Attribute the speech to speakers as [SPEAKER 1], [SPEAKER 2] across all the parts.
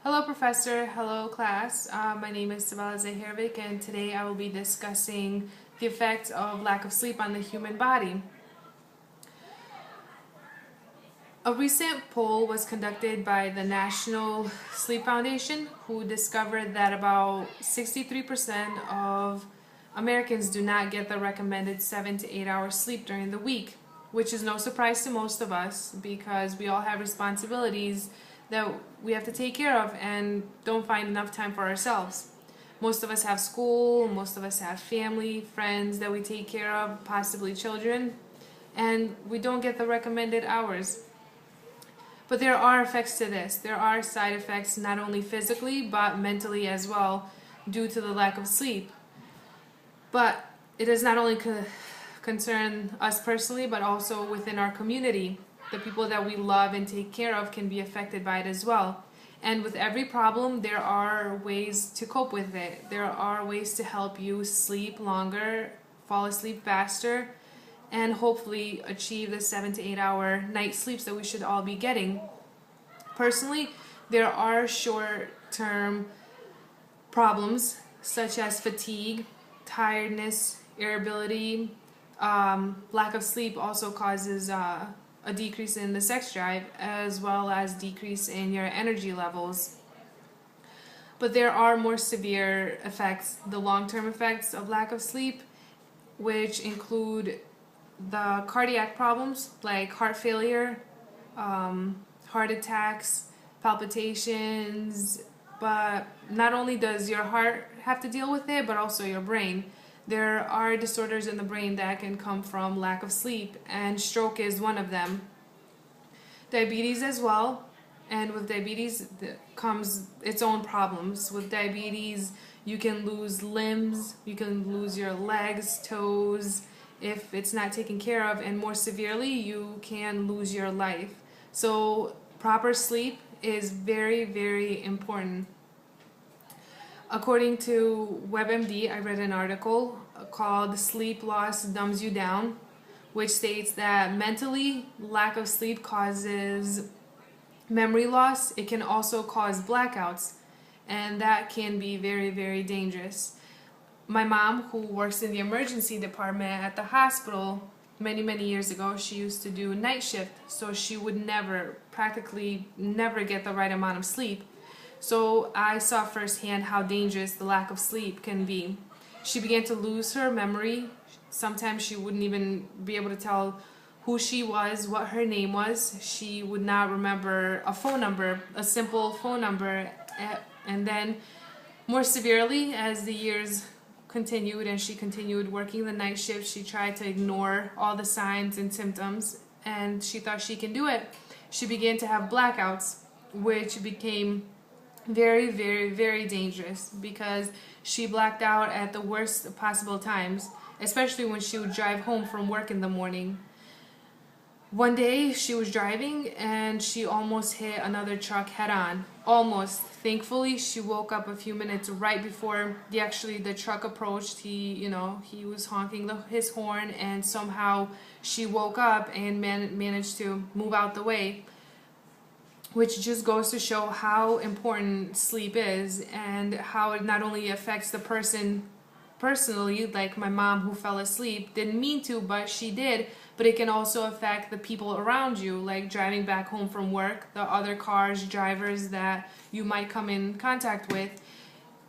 [SPEAKER 1] Hello, Professor. Hello, class. My name is Sabala Zahirovic, and today I will be discussing the effects of lack of sleep on the human body. A recent poll was conducted by the National Sleep Foundation, who discovered that about 63% of Americans do not get the recommended 7 to 8 hours sleep during the week, which is no surprise to most of us because we all have responsibilities that we have to take care of and don't find enough time for ourselves. Most of us have school, most of us have family, friends that we take care of, possibly children, and we don't get the recommended hours. But there are effects to this. There are side effects not only physically but mentally as well due to the lack of sleep. But it does not only concern us personally but also within our community. The people that we love and take care of can be affected by it as well. And with every problem, there are ways to cope with it. There are ways to help you sleep longer, fall asleep faster, and hopefully achieve the 7 to 8 hour night sleeps that we should all be getting. Personally, there are short-term problems such as fatigue, tiredness, irritability. Lack of sleep also causes a decrease in the sex drive as well as decrease in your energy levels. But there are more severe effects, the long-term effects of lack of sleep, which include the cardiac problems like heart failure, heart attacks, palpitations. But not only does your heart have to deal with it, but also your brain. There are disorders in the brain that can come from lack of sleep, and stroke is one of them. Diabetes as well, and with diabetes comes its own problems. With diabetes, you can lose limbs, you can lose your legs, toes, if it's not taken care of, and more severely, you can lose your life. So proper sleep is very, very important. According to WebMD, I read an article called Sleep Loss Dumbs You Down, which states that mentally, lack of sleep causes memory loss. It can also cause blackouts, and that can be very, very dangerous. My mom, who works in the emergency department at the hospital, many years ago, she used to do night shift, so she would practically never get the right amount of sleep. So I saw firsthand how dangerous the lack of sleep can be. She began to lose her memory. Sometimes she wouldn't even be able to tell who she was, what her name was. She would not remember a phone number, a simple phone number. And then more severely, as the years continued and she continued working the night shift, she tried to ignore all the signs and symptoms, and she thought she can do it. She began to have blackouts, which became very, very dangerous because she blacked out at the worst possible times, especially when she would drive home from work in the morning. One day she was driving and she almost hit another truck head on. Almost. Thankfully, she woke up a few minutes right before the truck approached. He was honking his horn, and somehow she woke up and managed to move out the way, which just goes to show how important sleep is and how it not only affects the person personally, like my mom who fell asleep, didn't mean to, but she did, but it can also affect the people around you, like driving back home from work. The other cars, drivers that you might come in contact with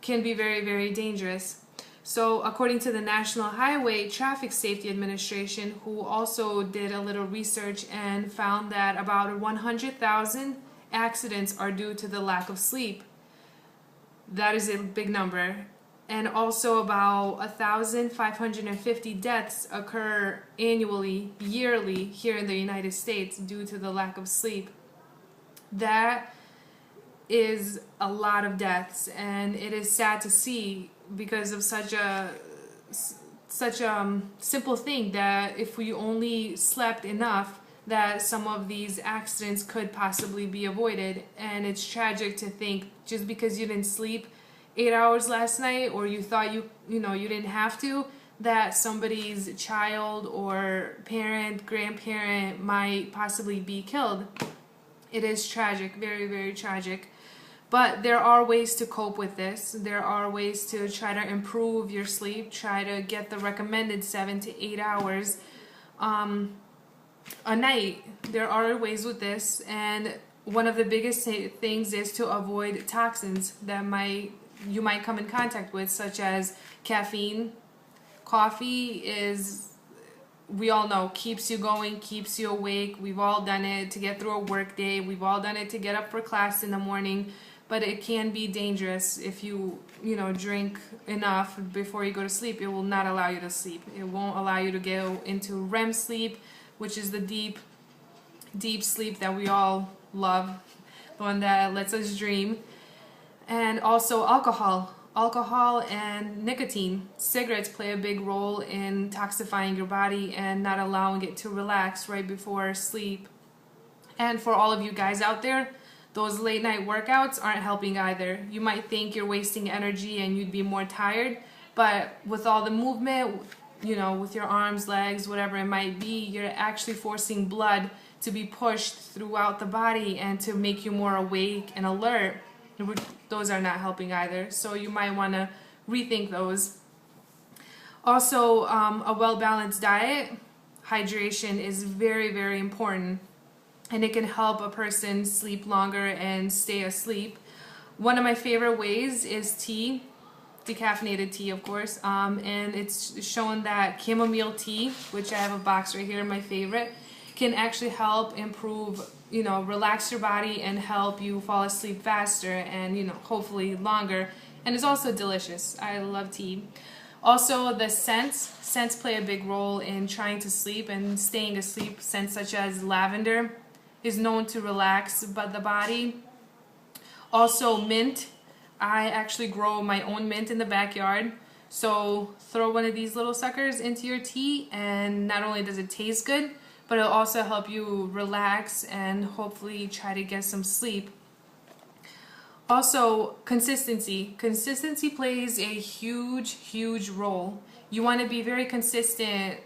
[SPEAKER 1] can be very, very dangerous. So according to the National Highway Traffic Safety Administration, who also did a little research and found that about 100,000 accidents are due to the lack of sleep. That is a big number. And also about 1,550 deaths occur annually, yearly, here in the United States due to the lack of sleep. That is a lot of deaths, and it is sad to see because of such a simple thing, that if we only slept enough, that some of these accidents could possibly be avoided. And it's tragic to think just because you didn't sleep 8 hours last night, or you thought you didn't have to, that somebody's child or parent, grandparent might possibly be killed. It is tragic, very, very tragic. But there are ways to cope with this. There are ways to try to improve your sleep, try to get the recommended 7 to 8 hours a night. There are ways with this, and one of the biggest things is to avoid toxins that you might come in contact with, such as caffeine. Coffee is, we all know, keeps you going, keeps you awake. We've all done it to get through a work day. We've all done it to get up for class in the morning. But it can be dangerous if you drink enough before you go to sleep. It will not allow you to sleep. It won't allow you to go into REM sleep, which is the deep sleep that we all love, the one that lets us dream. And also alcohol and nicotine. Cigarettes play a big role in toxifying your body and not allowing it to relax right before sleep. And for all of you guys out there, those late night workouts aren't helping either. You might think you're wasting energy and you'd be more tired, but with all the movement, with your arms, legs, whatever it might be, you're actually forcing blood to be pushed throughout the body and to make you more awake and alert. Those are not helping either, so you might want to rethink those. Also, a well-balanced diet, hydration is very, very important, and it can help a person sleep longer and stay asleep. One of my favorite ways is tea, decaffeinated tea, of course, and it's shown that chamomile tea, which I have a box right here, my favorite, can actually help improve, relax your body and help you fall asleep faster and, hopefully longer. And it's also delicious. I love tea. Also, the scents play a big role in trying to sleep and staying asleep. Scents such as lavender is known to relax the body. Also, mint. I actually grow my own mint in the backyard. So throw one of these little suckers into your tea, and not only does it taste good, but it'll also help you relax and hopefully try to get some sleep. Also, consistency. Consistency plays a huge role. You want to be very consistent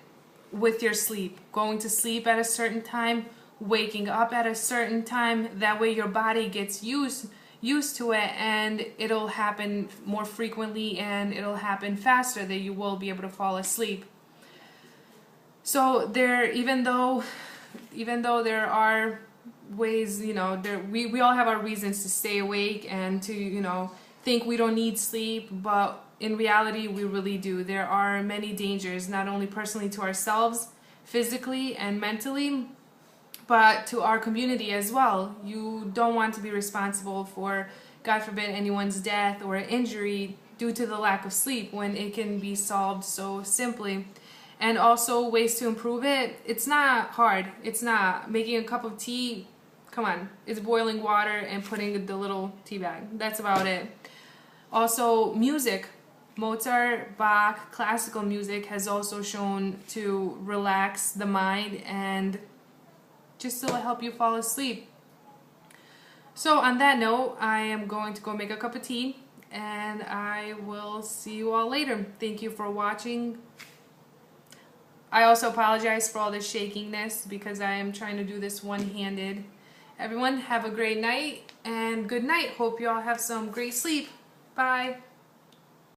[SPEAKER 1] with your sleep. Going to sleep at a certain time, waking up at a certain time. That way your body gets used to it, and it'll happen more frequently and it'll happen faster, that you will be able to fall asleep. So even though there are ways, we all have our reasons to stay awake and to, think we don't need sleep, but in reality we really do. There are many dangers, not only personally to ourselves, physically and mentally, but to our community as well. You don't want to be responsible for, God forbid, anyone's death or injury due to the lack of sleep, when it can be solved so simply. And also ways to improve it. It's not hard. It's not making a cup of tea. Come on, it's boiling water and putting the little tea bag. That's about it. Also, music. Mozart, Bach, classical music has also shown to relax the mind and just to help you fall asleep. So on that note, I am going to go make a cup of tea, and I will see you all later. Thank you for watching. I also apologize for all the shakiness because I am trying to do this one-handed. Everyone, have a great night and good night. Hope you all have some great sleep. Bye.